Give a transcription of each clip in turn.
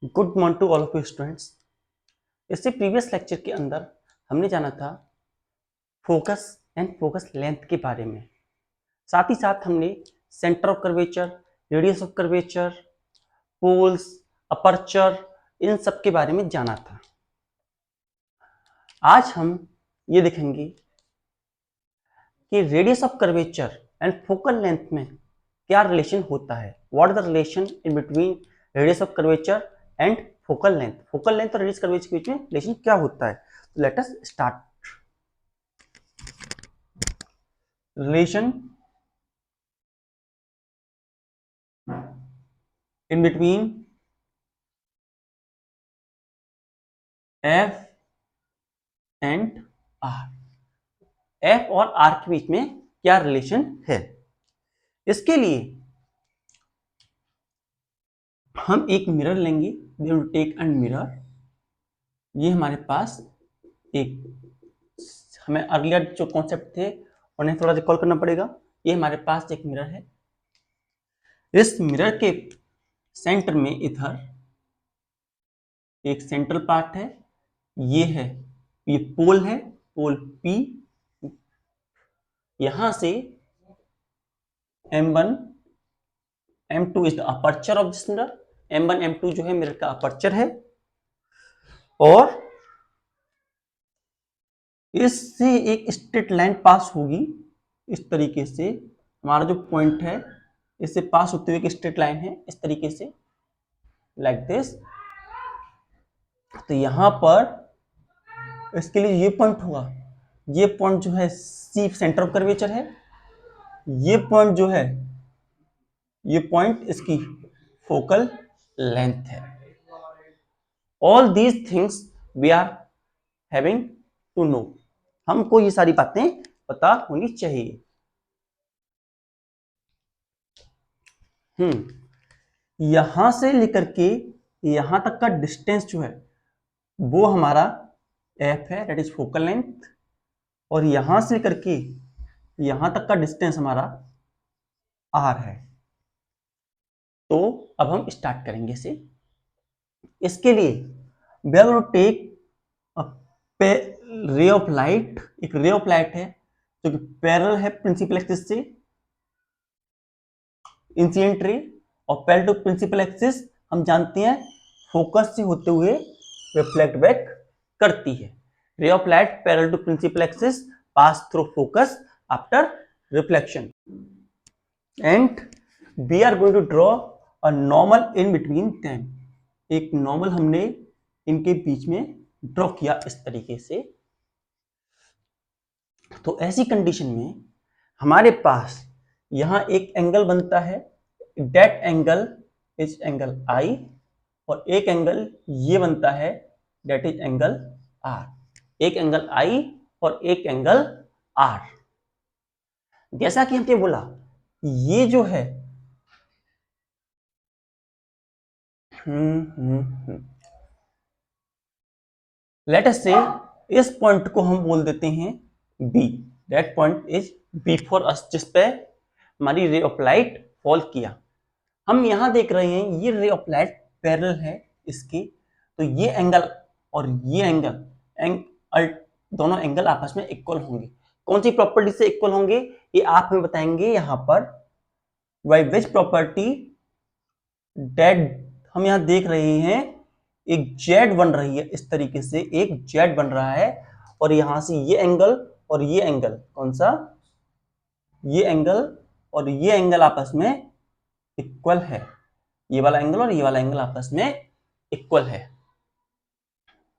Good morning to all of you students. इससे previous lecture के अंदर हमने जाना था फोकस एंड फोकस लेंथ के बारे में। साथ ही साथ हमने centre of curvature, radius of curvature, poles, aperture, इन सब के बारे में जाना था। आज हम ये देखेंगे कि radius of curvature and focal length में क्या रिलेशन होता है। What is the relation in between radius of curvature and focal length. Focal length और रेडियस कर्वेचर के बीच में रिलेशन क्या होता है। तो let us start. Relation in between F and R. F और आर के बीच में क्या रिलेशन है, इसके लिए हम एक मिरर लेंगे। We will take an mirror. ये हमारे पास एक, हमें अर्लियर जो कॉन्सेप्ट थे उन्हें थोड़ा रिकॉल करना पड़ेगा। ये हमारे पास एक मिरर है। इस मिरर के सेंटर में इधर एक सेंट्रल पार्ट है। ये है, ये पोल है, पोल P। यहां से M1 M2 is the aperture of this mirror. M1 M2 जो है मिरर का अपर्चर है, और इससे एक स्ट्रेट लाइन पास होगी। इस तरीके से हमारा जो पॉइंट है, इससे पास होते हुए एक स्ट्रेट लाइन है इस तरीके से, लाइक दिस। तो यहां पर इसके लिए ये पॉइंट होगा। ये पॉइंट जो है C सेंटर ऑफ कर्वेचर है। ये पॉइंट जो है, ये पॉइंट इसकी फोकल लेंथ है। All these things we are having to know. हमको ये सारी बातें पता होनी चाहिए। यहां से लेकर के यहां तक का डिस्टेंस जो है वो हमारा एफ है, दैट इज फोकल लेंथ। और यहां से लेकर के यहां तक का डिस्टेंस हमारा आर है। तो अब हम स्टार्ट करेंगे इसे। इसके लिए we are to take ray of light. एक रे ऑफ लाइट है जो कि पैरेलल है प्रिंसिपल एक्सिस से, इंसिडेंट रे। और पैरेलल टू प्रिंसिपल एक्सिस हम जानते हैं फोकस से होते हुए रिफ्लेक्ट बैक करती है। Ray of light parallel to principal axis pass through focus after reflection, and we are going to draw a normal in between them. एक नॉर्मल हमने इनके बीच में ड्रॉ किया इस तरीके से। तो ऐसी कंडीशन में हमारे पास यहां एक एंगल बनता है, that angle is angle I। और एक एंगल ये बनता है, दैट इज एंगल R। एक एंगल I और एक एंगल R। जैसा कि हमने बोला, ये जो है लेट अस से इस पॉइंट को हम बोल देते हैं B। That point is B for us, जिस पे हमारी रे ऑफ लाइट फॉल किया। हम यहां देख रहे हैं ये रे ऑफ लाइट पैरेलल है इसके। तो ये एंगल और ये एंगल दोनों एंगल आपस में इक्वल होंगे। कौन सी प्रॉपर्टी से इक्वल होंगे ये आप हमें बताएंगे यहां पर। By which property? डेट हम यहां देख रहे हैं एक जेड बन रही है इस तरीके से, एक जेड बन रहा है। और यहां से ये एंगल और ये एंगल, कौन सा? ये एंगल और ये एंगल आपस में इक्वल है। ये वाला एंगल और ये वाला एंगल आपस में इक्वल है।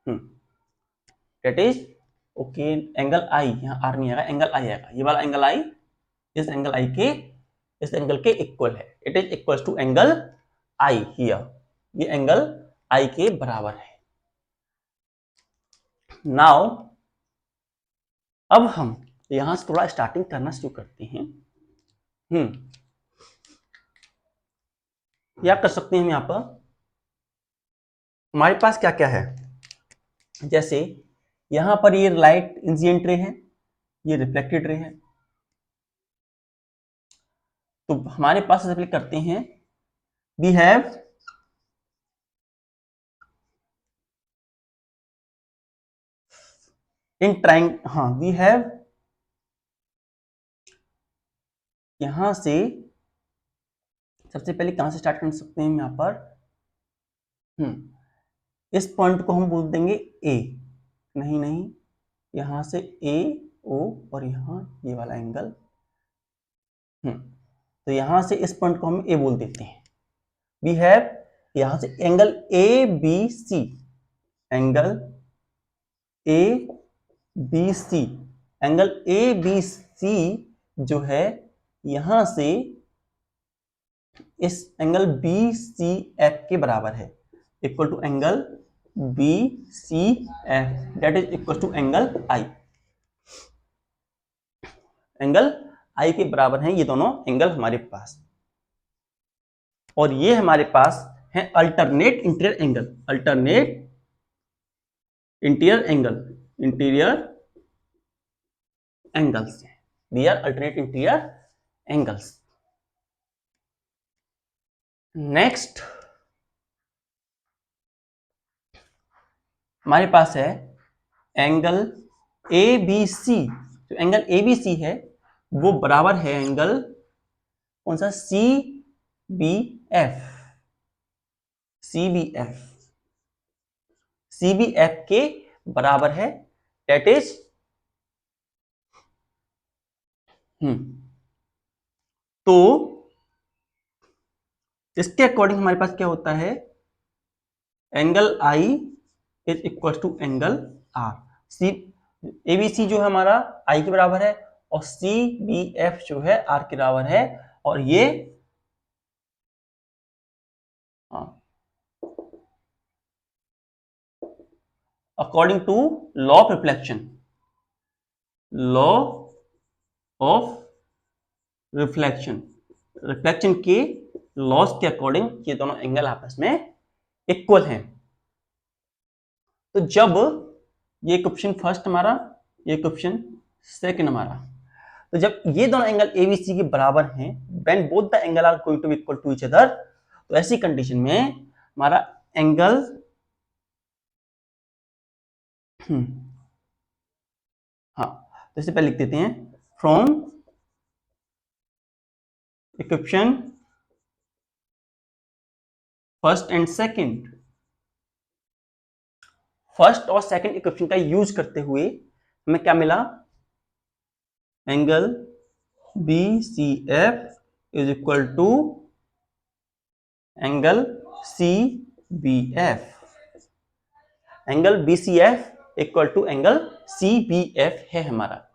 That is okay. एंगल आई, यहां आर नहीं आएगा, एंगल आई आएगा। ये वाला एंगल आई इस एंगल आई के, इस एंगल के इक्वल है। It is equal to angle I here. ये एंगल आई के बराबर है। नाउ अब हम यहां से थोड़ा स्टार्टिंग करना शुरू करते हैं। क्या कर सकते हैं हम यहां पर? हमारे पास क्या क्या है, जैसे यहां पर ये लाइट इंसिडेंट रे है, ये रिफ्लेक्टेड रे है। तो हमारे पास सबसे पहले करते हैं, वी हैव इन ट्राइंग, हाँ वी हैव, यहां से सबसे पहले कहां से स्टार्ट कर सकते हैं हम यहाँ पर, इस पॉइंट को हम बोल देंगे ए, नहीं यहां से ए ओ और यहां ये वाला एंगल, तो यहां से इस पॉइंट को हम ए बोल देते हैं। वी हैव यहां से angle A B C, angle A B C, angle A B C जो है यहां से इस एंगल बी सी एफ के बराबर है, equal to angle B C F, that is equal to angle I. Angle I के बराबर हैं ये दोनों एंगल हमारे पास, और ये हमारे पास है alternate interior angle, alternate interior angle, interior angles, they are alternate interior angles. Next हमारे पास है एंगल ए बी सी, जो एंगल ए बी सी है वो बराबर है एंगल कौन सा, C B F, C B F, C B F के बराबर है, दैट इज तो इसके अकॉर्डिंग हमारे पास क्या होता है, angle I is equal to angle R, C A B C जो है हमारा आई के बराबर है और सी बी एफ जो है आर के बराबर है, और ये according to law of reflection, law of reflection, reflection के लॉस के अकॉर्डिंग ये दोनों एंगल आपस में इक्वल हैं। तो जब ये इक्वेशन फर्स्ट हमारा, ये इक्वेशन सेकंड हमारा, तो जब ये दोनों एंगल ए बी सी के बराबर हैं, when both the angle are going to be equal to each other, तो ऐसी कंडीशन में हमारा एंगल हाँ, तो इससे पहले लिख देते हैं from equation first and second, first और सेकंड इक्वेशन का यूज करते हुए हमें क्या मिला, angle B C F is equal to angle C B F, angle B C F equal to angle C B F है हमारा।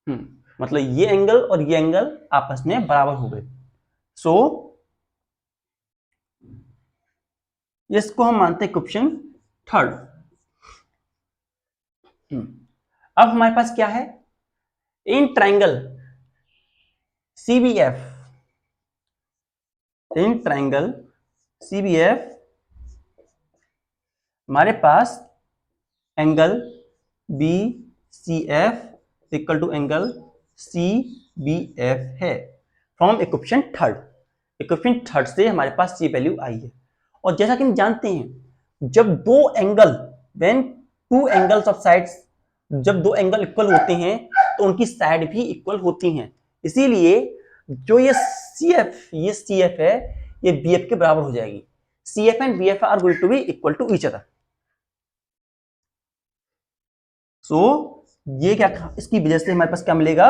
मतलब ये एंगल और ये एंगल आपस में बराबर हो गए। सो इसको हम मानते हैं इक्वेशन थर्ड। अब हमारे पास क्या है, in triangle CBF, in triangle CBF हमारे पास angle BCF equal to angle CBF है from equation third. Equation third से हमारे पास ये वैल्यू आई है। और जैसा कि हम जानते हैं, जब दो angle, when two angles of sides, जब दो एंगल इक्वल होते हैं तो उनकी साइड भी इक्वल होती हैं, इसीलिए जो ये CF है ये BF के बराबर हो जाएगी। CF and BF are going to be equal to each other. So ये क्या, इसकी वजह से हमारे पास क्या मिलेगा,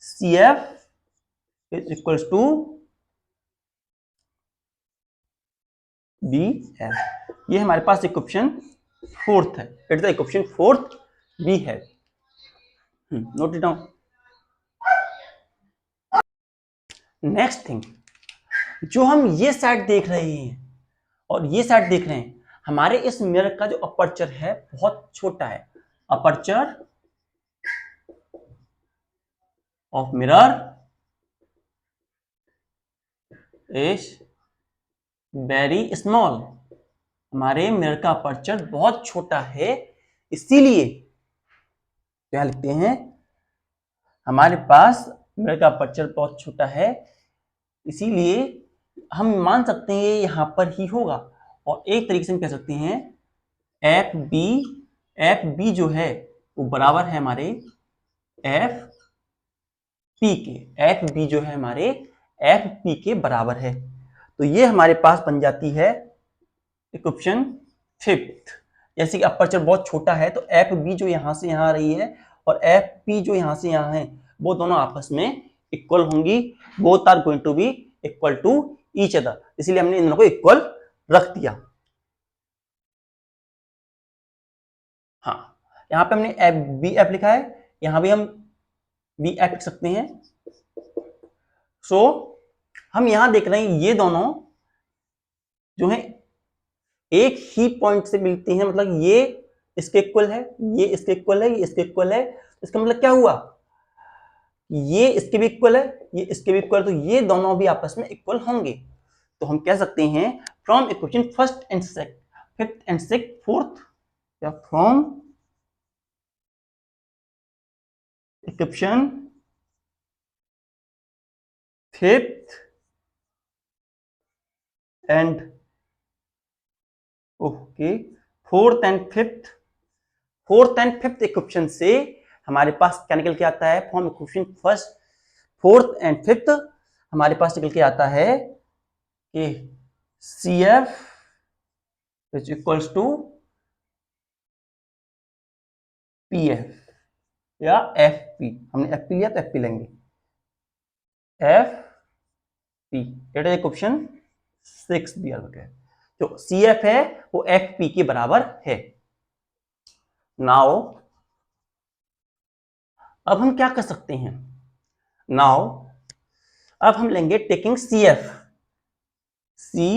CF is equal to BF। ये हमारे पास इक्वेशन फोर्थ है, it the equation fourth we have, note it down. Next thing, जो हम ये साइड देख रहे हैं और ये साइड देख रहे हैं, हमारे इस मिरर का जो अपर्चर है बहुत छोटा है। Aperture of mirror is very small, हमारे मिरर का अपर्चर बहुत छोटा है, इसीलिए क्या लिखते हैं, हमारे पास मिरर का अपर्चर बहुत छोटा है, इसीलिए हम मान सकते हैं ये यहां पर ही होगा। और एक तरीके से हम कह सकते हैं एफ बी एफ बी जो है वो बराबर है हमारे एफ पी के, एफ बी जो है हमारे एफ पी के बराबर है। तो ये हमारे पास बन जाती है इक्वेशन फिफ्थ। जैसे कि अपर्चर बहुत छोटा है तो एफ बी जो यहां से यहां आ रही है और एफ पी जो यहां से यहां है वो दोनों आपस में इक्वल होंगी, both are going to be equal to each other, इसलिए हमने इन दोनों को इक्वल रख दिया। हाँ, यहाँ पे हमने एफ बी एफ लिखा है, यहां भी हम बी एफ लिख सकते हैं। सो हम यहां देख रहे हैं ये दोनों जो है एक ही पॉइंट से मिलती हैं, मतलब ये इसके इक्वल है, ये इसके इक्वल है, ये इसके इक्वल है। इसका मतलब क्या हुआ, ये इसके भी इक्वल है, ये इसके भी इक्वल, तो ये दोनों भी आपस में इक्वल होंगे। तो हम कह सकते हैं from equation first and second, fifth and sixth, fourth, या from equation fifth and okay fourth and fifth equation से हमारे पास क्या निकल के आता है, from equation first, fourth and fifth हमारे पास निकल के आता है कि C F which equals to P F या एफ पी। हमने एफ पी लिया तो एफ पी लेंगे, F P. It is equation 6 दिया गया है। जो सी एफ है वो एफ पी के बराबर है। नाउ अब हम क्या कर सकते हैं, नाउ अब हम लेंगे taking C F, C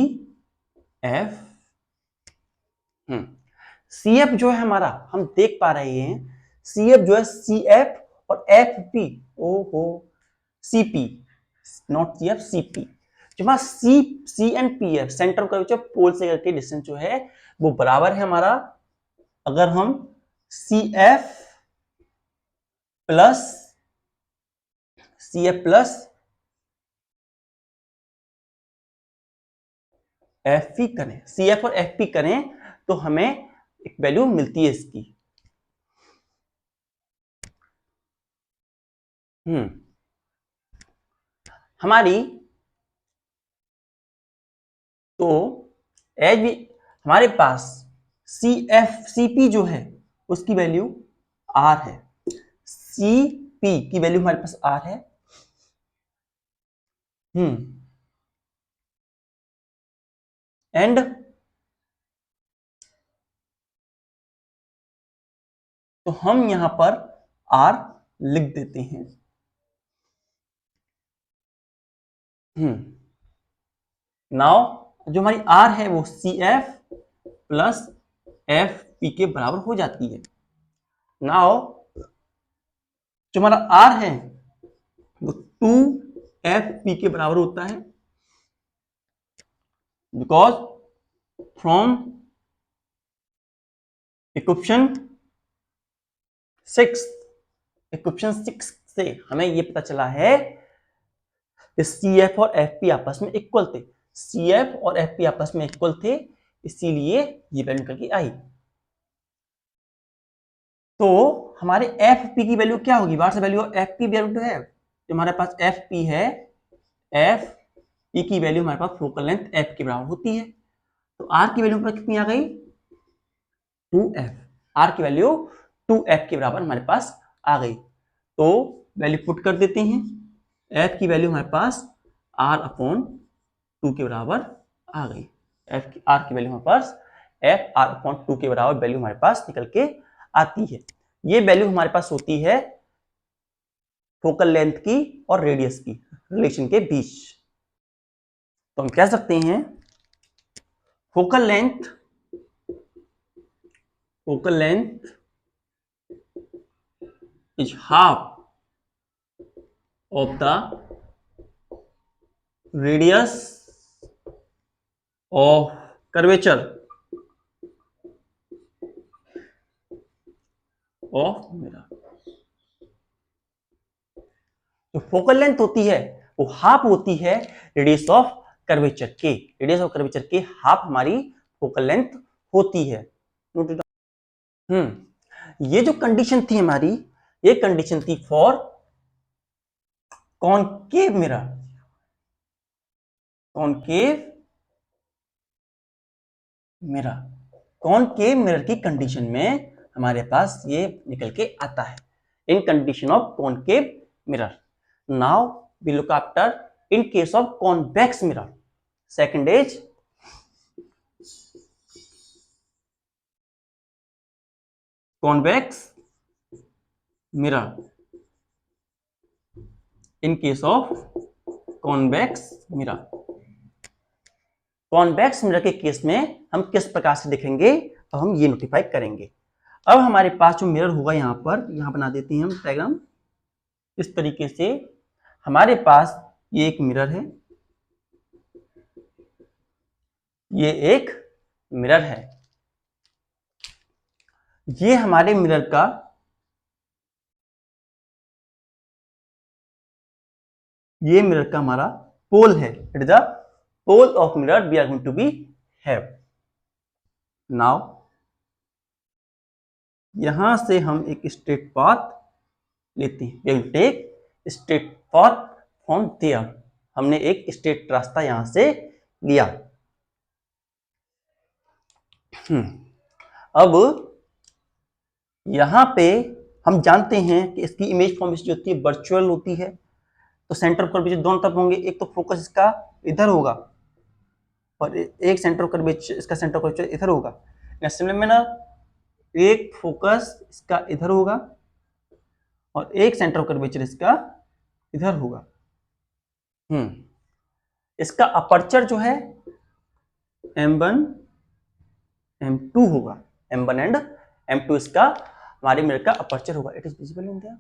F C F जो है हमारा, हम देख पा रहे हैं सी एफ जो है सी एफ और एफ पी, ओहो C P, not C F, C P. जो हमारा C and P F center का पोल से करके डिस्टेंस जो है वो बराबर है हमारा, अगर हम C F plus F P करें, सी एफ और एफ पी करें तो हमें एक वैल्यू मिलती है इसकी। हमारी तो एज भी हमारे पास सी एफ सी पी जो है उसकी वैल्यू आर है, सी पी की वैल्यू हमारे पास आर है। एंड तो हम यहां पर आर लिख देते हैं। नाउ जो हमारी आर है वो C F plus F P के बराबर हो जाती है। नाउ जो हमारा आर है वो 2 एफ पी के बराबर होता है, बिकॉज फ्रॉम इक्वेशन 6 से हमें ये पता चला है कि सी एफ और एफ पी आपस में इक्वल थे, सी एफ और एफ पी आपस में इक्वल थे, इसीलिए ये वैल्यू निकल के आई। तो हमारे एफ पी की वैल्यू क्या होगी, बाहर से वैल्यू एफ पी वैल्यू है, जो हमारे पास एफ पी है, एफ पी की वैल्यू हमारे पास फोकल लेंथ एफ के बराबर होती है। तो आर की वैल्यू पर कितनी आ गई, 2f, आर की वैल्यू 2f के बराबर हमारे पास आ गई। तो वैल्यू पुट कर देते हैं, f की वैल्यू हमारे पास r अपॉन 2 के बराबर आ गई, r की वैल्यू हमारे पास f r अपॉन 2 के बराबर वैल्यू हमारे पास निकल के आती है। ये वैल्यू हमारे पास होती है फोकल लेंथ की और रेडियस की रिलेशन के बीच। तो हम कह सकते हैं focal length is half of the radius of curvature of mirror। जो फोकल लेंथ होती है वो हाफ होती है रेडियस ऑफ कर्वेचर के, रेडियस ऑफ कर्वेचर के हाफ हमारी फोकल लेंथ होती है। ये जो कंडीशन थी हमारी, ये कंडीशन थी for concave mirror. Concave mirror, concave mirror की कंडीशन में हमारे पास ये निकल के आता है, in condition of concave mirror. Now we look after in case of convex mirror. Second is convex mirror. In case of convex mirror, convex mirror के केस में हम किस प्रकार से देखेंगे, तो हम ये नोटिफाई करेंगे। अब हमारे पास जो मिरर होगा, यहां पर यहां बना देते हैं हम डायग्राम इस तरीके से। हमारे पास ये एक मिरर है, ये एक मिरर है, ये हमारे मिरर का हमारा पोल है। It is the pole of mirror we are going to be have. Now यहां से हम एक स्ट्रेट पाथ लेते हैं, we will take straight path from there. हमने एक स्ट्रेट रास्ता यहां से लिया। अब यहां पे हम जानते हैं कि इसकी इमेज फॉर्मेशन जो होती है वर्चुअल होती है, तो सेंटर ऑफ कर्वेचर दोनों तरफ होंगे। एक तो फोकस इसका इधर होगा और एक सेंटर ऑफ कर्वेचर, इसका सेंटर ऑफ कर्वेचर इधर होगा। सिमिलर मैनर एक फोकस इसका इधर होगा और एक सेंटर ऑफ कर्वेचर इसका इधर होगा। इसका अपर्चर जो है M1 M2 होगा, M1 एंड M2 इसका हमारे मिरर का अपर्चर होगा। It is visible in their.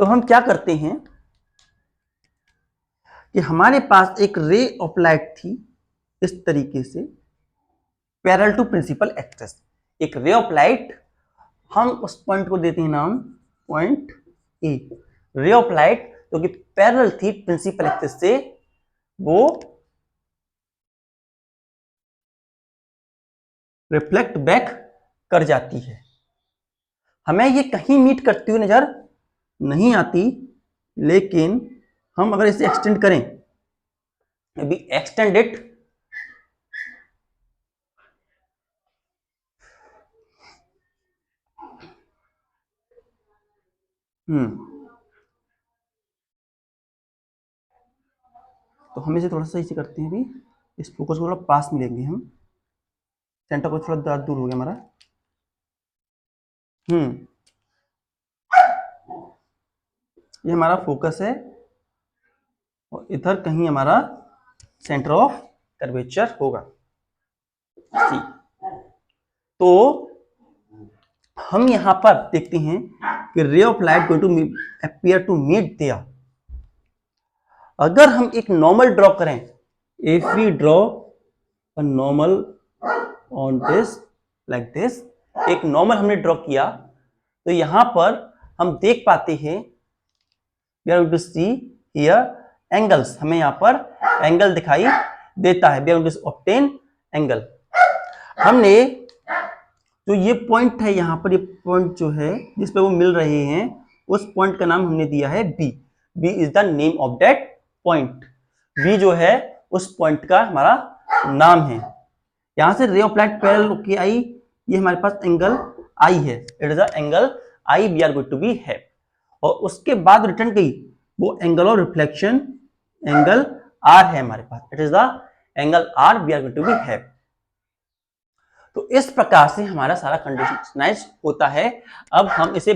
तो हम क्या करते हैं कि हमारे पास एक रे ऑफ लाइट थी इस तरीके से पैरेलल टू प्रिंसिपल एक्सिस। एक रे ऑफ लाइट, हम उस पॉइंट को देते हैं नाम पॉइंट ए। रे ऑफ लाइट जो कि पैरेलल थी प्रिंसिपल एक्सिस से, वो रिफ्लेक्ट बैक कर जाती है। हमें ये कहीं मीट करती हुई नजर नहीं आती, लेकिन हम अगर इसे एक्सटेंड करें, maybe extend it, तो हम इसे थोड़ा सा इसे करते हैं। अभी इस फोकस को थोड़ा पास में लेंगे हम, सेंटर को थोड़ा दूर हो गया हमारा। ये हमारा फोकस है और इधर कहीं हमारा सेंटर ऑफ कर्वेचर होगा। तो हम यहां पर देखते हैं कि ray of light going to appear to meet there. अगर हम एक नॉर्मल ड्रॉ करें, if we draw a normal on this like this, एक नॉर्मल हमने ड्रॉ किया, तो यहां पर हम देख पाते हैं we are going to see here angles. हमें यहां पर एंगल दिखाई देता है, we are going to obtain angle. हमने जो ये पॉइंट है यहां पर, ये पॉइंट जो है जिस पे वो मिल रहे हैं, उस पॉइंट का नाम हमने दिया है B. B is the name of that point. B जो है उस पॉइंट का हमारा नाम है। यहां से रे ऑफ लाइट पैरेलल होके आई, ये हमारे पास एंगल आई है। It is the angle I we are going to be है। और उसके बाद रिटर्न गई, वो angle of reflection angle R है हमारे पास। It is the angle R we are going to be है। तो इस प्रकार से हमारा सारा कंडीशनाइज होता है। अब हम इसे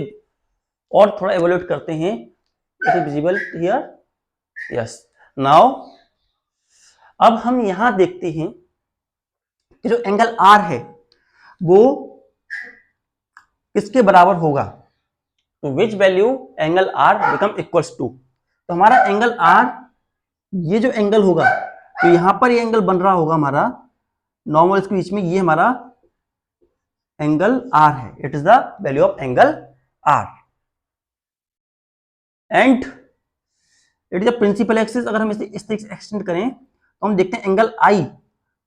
और थोड़ा इवैल्यूएट करते हैं। It is visible here, yes. Now अब हम यहां देखते हैं कि जो एंगल आर है वो किसके बराबर होगा, तो which value angle are become equals to. तो हमारा एंगल आर, ये जो एंगल होगा, तो यहां पर ये एंगल बन रहा होगा हमारा नॉर्मल इसके बीच में, ये हमारा एंगल आर है। It is the value of angle R. And it is a principal axis. अगर हम इसे इस तरीके से एक्सटेंड करें तो हम देखते हैं एंगल आई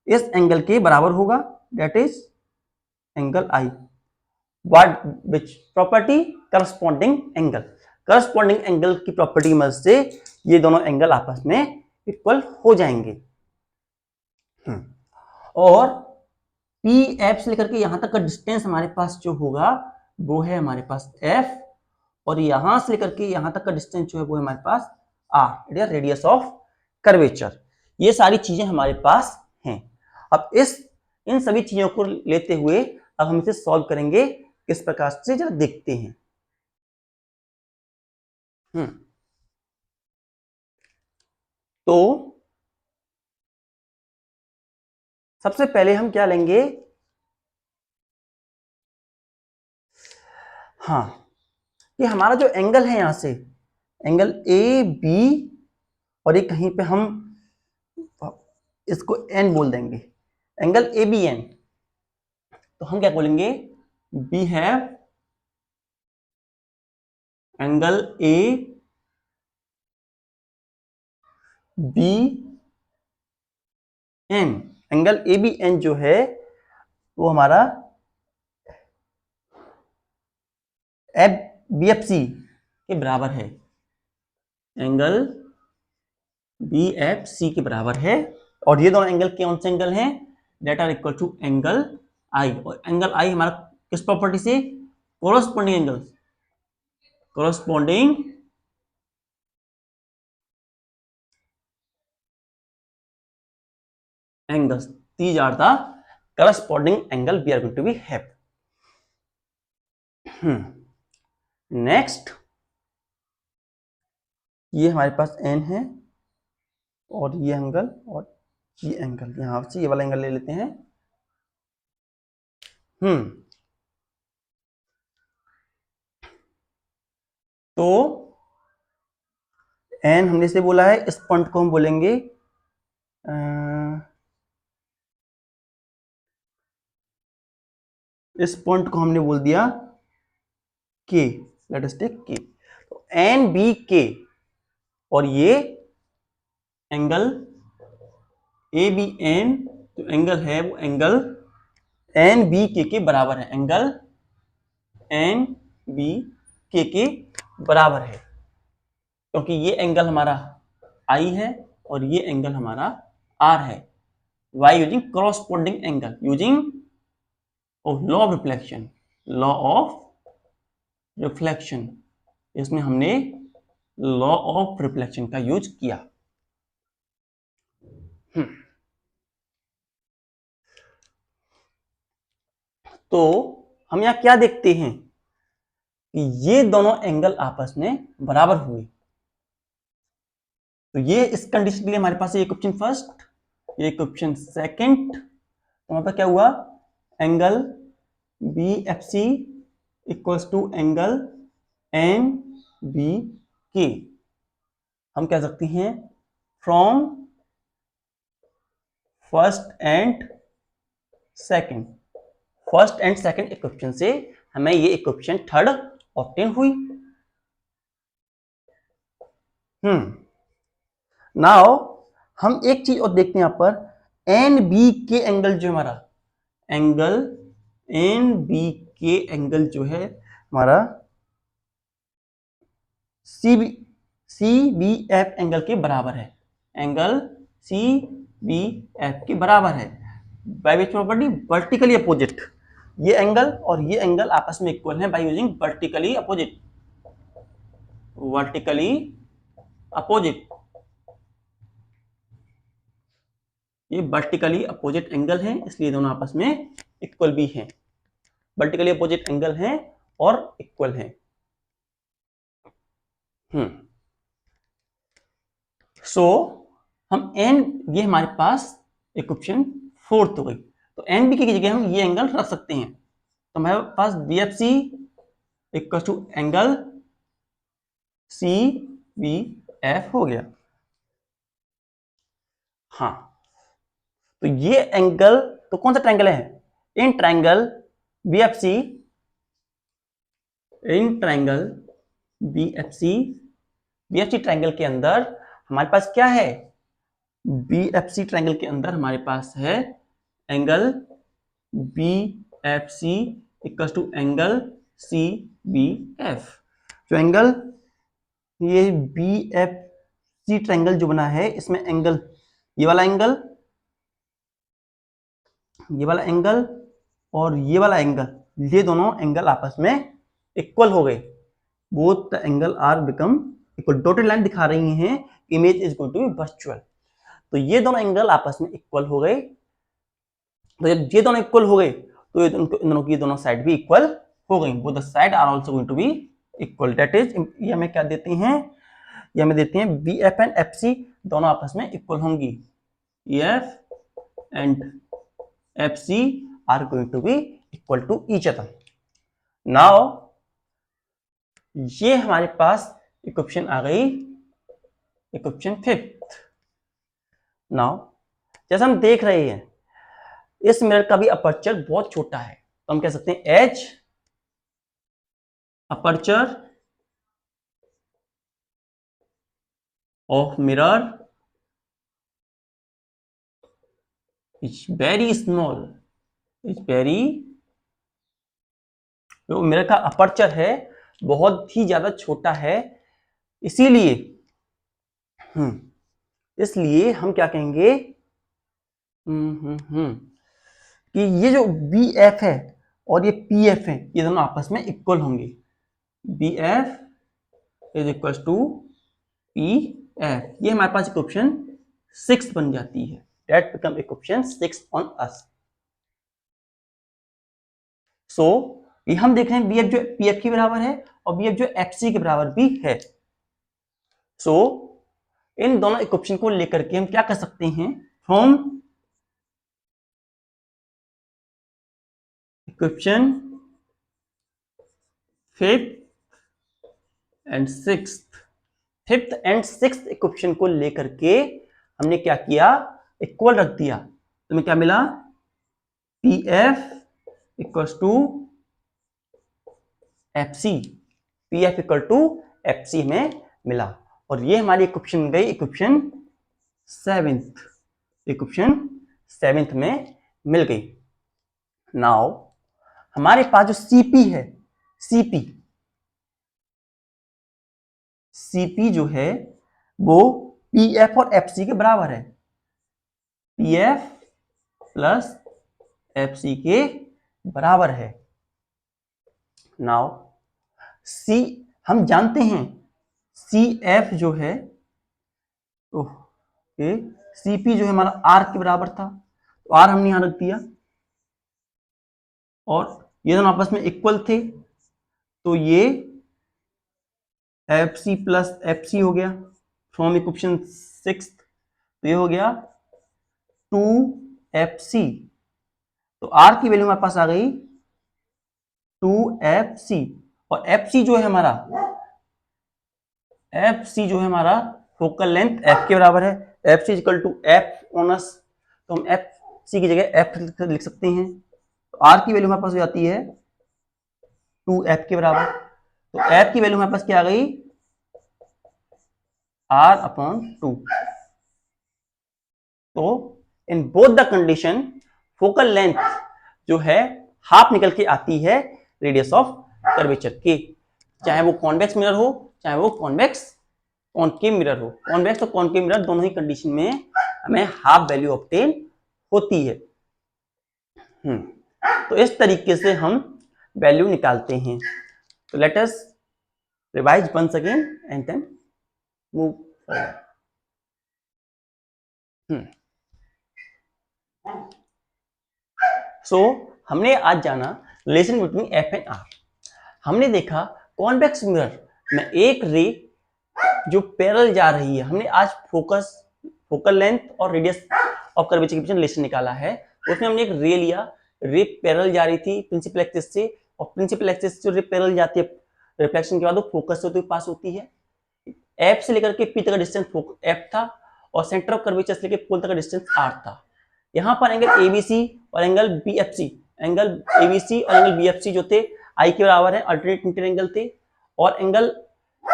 इस एंगल के बराबर होगा, that is angle I. What which property? Corresponding angle. Corresponding angle की प्रॉपर्टी की मदद से ये दोनों एंगल आपस में इक्वल हो जाएंगे। और पी एफ से लेकर के यहां तक का डिस्टेंस हमारे पास जो होगा वो है हमारे पास एफ, और यहां से लेकर के यहां तक का डिस्टेंस जो है वो है हमारे पास R, it is radius of curvature. ये सारी चीजें हमारे पास हैं। अब इन सभी चीजों को लेते हुए अब हम इसे सॉल्व करेंगे किस प्रकार से, जरा देखते हैं। तो सबसे पहले हम क्या लेंगे, हाँ, कि हमारा जो एंगल है यहां से एंगल ए बी, और ये कहीं पे हम इसको एन बोल देंगे, एंगल ए बी एन। तो हम क्या बोलेंगे, we have angle A B N. Angle A B N जो है वो हमारा एफ बी एफ सी के बराबर है, एंगल बी एफ सी के बराबर है। और ये दोनों एंगल कौन से एंगल हैं, that are equal to angle I. और एंगल आई हमारा किस प्रॉपर्टी से, corresponding angle, corresponding angles, these are the corresponding angle we are going to be have. Next, ये हमारे पास n है और ये एंगल और ये एंगल, यहां से ये वाला एंगल ले लेते हैं। तो n हमने से बोला है, इस पॉइंट को हम बोलेंगे इस पॉइंट को हमने बोल दिया k, let us take k। तो एन बी के, और ये एंगल ए बी एन जो एंगल है वो एंगल एन बी के बराबर है, एंगल एन बी के बराबर है, क्योंकि ये एंगल हमारा आई है और ये एंगल हमारा आर है। By using corresponding angle, using law of reflection, law of reflection, इसमें हमने लॉ ऑफ रिफ्लेक्शन का यूज किया। तो हम यहां क्या देखते हैं कि ये दोनों एंगल आपस में बराबर हुए। तो ये इस कंडीशन के लिए हमारे पास ये इक्वेशन फर्स्ट, ये इक्वेशन सेकंड। तो हमारे पास क्या हुआ, angle B F C equals to angle N B K. हम कह सकते हैं from first and second equation से हमें ये इक्वेशन थर्ड ऑब्टेन हुई। नाउ हम एक चीज और देखते हैं यहां पर, एन बी के एंगल जो हमारा एंगल एन बी के एंगल जो है हमारा सी बी एफ एंगल के बराबर है, एंगल सी बी एफ के बराबर है। By which property, vertically opposite. ये एंगल और ये एंगल आपस में इक्वल है by using vertically opposite, vertically opposite. ये वर्टिकली अपोजिट एंगल है, इसलिए दोनों आपस में इक्वल भी हैं, वर्टिकली अपोजिट एंगल हैं और इक्वल हैं। सो हम एन, ये हमारे पास इक्वेशन फोर्थ हो गई। तो एन बी की जगह हम ये एंगल रख सकते हैं। तो हमारे पास B F C equal to angle C B F हो गया। हाँ, तो ये एंगल, तो कौन सा ट्रायंगल है, in triangle B F C, in triangle B F C BFC triangle के अंदर हमारे पास क्या है, बीएफसी ट्रायंगल के अंदर हमारे पास है angle BFC equal to angle CBF। जो एंगल ये BFC ट्रायंगल जो बना है इसमें एंगल ये वाला एंगल और ये वाला एंगल, ये दोनों एंगल आपस में इक्वल हो गए। Both the angle are become equal. Dotted line दिखा रही हैं image is going to be virtual. तो ये दोनों एंगल आपस में इक्वल हो गए। तो जब ये दोनों इक्वल हो गए तो इन दोनों की दोनों साइड भी इक्वल हो गई। Both the side are also going to be equal. That is, ये हमें क्या देते हैं, ये हमें देते हैं BF एंड FC दोनों आपस में इक्वल होंगी। EF and FC are going to be equal to each other. Now ये हमारे पास इक्वेशन आ गई, इक्वेशन 5th। नाउ जैसा हम देख रहे हैं इस मिरर का भी अपर्चर बहुत छोटा है, तो हम कह सकते हैं as aperture of mirror is very small, is very, जो मिरर का अपर्चर है बहुत ही ज्यादा छोटा है। इसीलिए इसलिए हम क्या कहेंगे कि ये जो BF है और ये PF है ये दोनों आपस में इक्वल होंगे। BF is equal to PF। ये हमारे पास इक्वेशन 6 बन जाती है। That become equation 6 on us. So ये हम देख रहे हैं BF जो PF के बराबर है और BF जो FC के बराबर भी है। So इन दोनों इक्वेशन को लेकर के हम क्या कर सकते हैं, from equation 5th and 6th, 5th and 6th equation को लेकर के हमने क्या किया, इक्वल रख दिया। तो हमें क्या मिला, PF equal to FC, PF equal to FC हमें मिला। और ये हमारी इक्वेशन गई इक्वेशन 7th, इक्वेशन 7th में मिल गई। नाउ हमारे पास जो CP है, CP जो है वो PF और FC के बराबर है। PF प्लस FC के बराबर है। नाउ हम जानते हैं CF जो है, CP जो है हमारा R के बराबर था, तो R हमने यहां रख दिया और ये दोनों आपस में इक्वल थे, तो ये FC प्लस FC हो गया फ्रॉम इक्वेशन 6। तो ये हो गया 2FC। तो R की वैल्यू हमारे पास आ गई 2FC और FC जो है हमारा, FC जो है हमारा फोकल लेंथ F के बराबर है। FC equal to F on us, तो हम FC की जगह F लिख सकते हैं। तो R की वैल्यू हमारे पास हो जाती है 2F के बराबर। तो F की वैल्यू हमारे पास क्या आ गई, R अपॉन 2। तो in both the condition focal length जो है हाफ निकल के आती है रेडियस ऑफ कर्वेचर की, चाहे वो कॉन्वेक्स मिरर हो चाहे वो कॉन्वेक्स कॉनकेव मिरर हो। कॉन्वेक्स और कॉनकेव मिरर दोनों ही कंडीशन में हमें हाफ वैल्यू ऑब्टेन होती है। तो इस तरीके से हम वैल्यू निकालते हैं। तो let us revise once again and then move forward. So हमने आज जाना relation between F and R। हमने देखा कॉन्वेक्स मिरर में एक रे जो पैरेलल जा रही है। हमने आज फोकल लेंथ और रेडियस ऑफ कर्वेचर के बीच रिलेशन निकाला है। उसमें हमने एक रे लिया, रे पैरेलल जा रही थी प्रिंसिपल एक्सिस से, और प्रिंसिपल एक्सिस से रे पैरेलल जाती है, रिफ्लेक्शन के बाद वो फोकस से पास होती है। F से लेकर के P तक का डिस्टेंस F था और सेंटर ऑफ कर्वेचर से लेकर पोल तक का डिस्टेंस R था। यहाँ पर एंगल ABC और एंगल BFC, एंगल ABC और एंगल BFC जो थे I के बराबर है, अल्टरनेट इंटर एंगल थे, और एंगल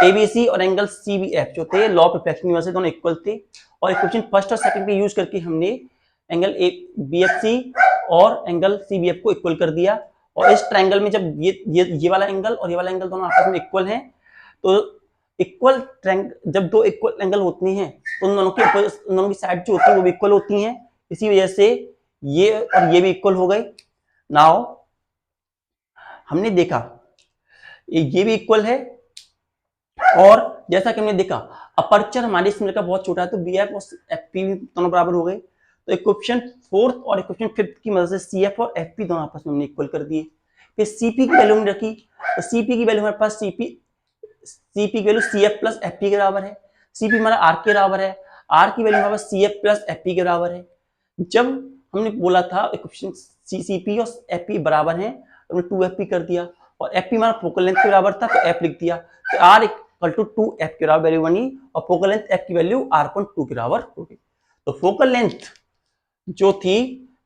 एबीसी और एंगल सीबीएफ जो थे लॉ ऑफ रिफ्लेक्शन की वजह से दोनों इक्वल थे, और इक्वेशन फर्स्ट और सेकंड पे यूज करके हमने एंगल बीएफसी और एंगल सीबीएफ को इक्वल कर दिया। और इस ट्रायंगल में जब ये वाला एंगल और ये वाला एंगल दोनों आपस में इक्वल हैं, तो इक्वल ट्रायंगल जब दो इक्वल एंगल होती हैं तो उन दोनों की साइड जो होती है वो भी इक्वल होती हैं, इसी वजह से ये और ये भी इक्वल हो गए। नाउ हमने देखा ये भी इक्वल है, और जैसा कि हमने देखा अपर्चर हमारे सिलेंडर का बहुत छोटा है, तो बीएफ और एफपी भी दोनों बराबर हो गए। तो इक्वेशन फोर्थ और इक्वेशन फिफ्थ की मदद से सीएफ और एफपी दोनों आपस में हमने इक्वल कर दिए। फिर सीपी की वैल्यू हमने रखी, तो सीपी की वैल्यू हमारे पास सीपी की वैल्यू सीएफ प्लस एफपी के बराबर है। सीपी हमारा आर के बराबर है, आर की वैल्यू हमारे पास सीएफ प्लस एफपी के बराबर है। जब हमने बोला था इक्वेशन सीपी और एफपी बराबर हैं, तो हमने 2fp कर दिया, और एफपी हमारा फोकल लेंथ के बराबर था तो एफ लिख दिया, तो आर इक्वल टू 2f की बराबर वैल्यू बनी, और फोकल लेंथ f की वैल्यू r.2 के बराबर हो गई। तो फोकल लेंथ जो थी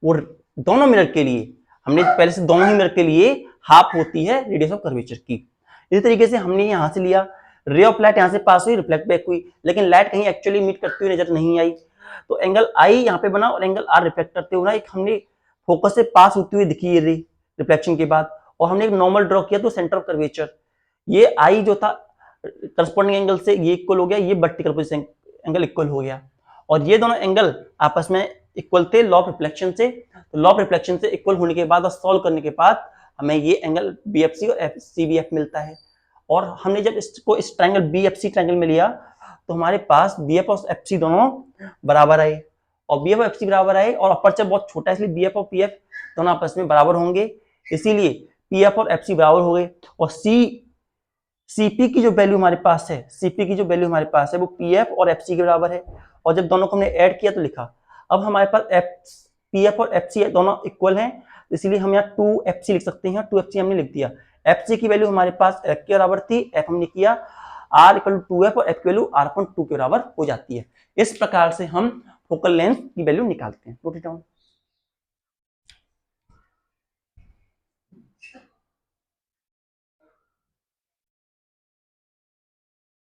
वो दोनों मिरर के लिए, हमने पहले से दोनों ही मिरर के लिए हाफ होती है रेडियस ऑफ कर्वेचर की। इसी तरीके से हमने यहां से लिया, रे ऑफ लाइट यहां से पास हुई, रिफ्लेक्ट बैक हुई, लेकिन लाइट कहीं एक्चुअली मीट करती हुई नजर नहीं आई, तो एंगल आई यहाँ पे बना और एंगल आर रिफ्लेक्ट करते हुए एक हमने फोकस से पास होती हुई दिखी ये रे रिफ्लेक्शन के बाद, और हमने एक नॉर्मल ड्रॉ किया तो सेंटर ऑफ कर्वेचर, ये आई जो था करस्पॉन्डिंग एंगल से ये इक्वल हो गया, ये वर्टिकल पोजीशन एंगल इक्वल हो गया, और ये दोनों एंगल आपस में इक्वल थे लॉ ऑफ रिफ्लेक्शन से। तो लॉ ऑफ रिफ्लेक्शन से इक्वल होने के बाद और सॉल्व करने के बाद हमें ये एंगल बीएफसी और सीबीएफ मिलता है। और हमने जब इसको इस ट्रायंगल बीएफसी ट्रायंगल में लिया तो हमारे पास बीएफ और एफसी दोनों बराबर आए, और बीएफ और एफसी बराबर आए, और अपर्चर बहुत छोटा है इसलिए बीएफ और पीएफ दोनों आपस में बराबर होंगे, इसीलिए पीएफ और एफसी बराबर हो गए। और सीपी की जो वैल्यू हमारे पास है, सीपी की जो वैल्यू हमारे पास है वो पीएफ और एफसी के बराबर है, और जब दोनों को हमने ऐड किया तो लिखा। अब हमारे पास पीएफ और एफसी दोनों इक्वल हैं, इसलिए हम यहाँ 2fc लिख सकते हैं, 2fc हमने लिख दिया। एफसी की वैल्यू हमारे पास एफ के बराबर थी, एफ हमने किया आर इक्वल टू 2f, और एफ की वैल्यू r.2 के बराबर हो जाती है। इस प्रकार से हम फोकल लेंथ की वैल्यू निकालते हैं। Note it down.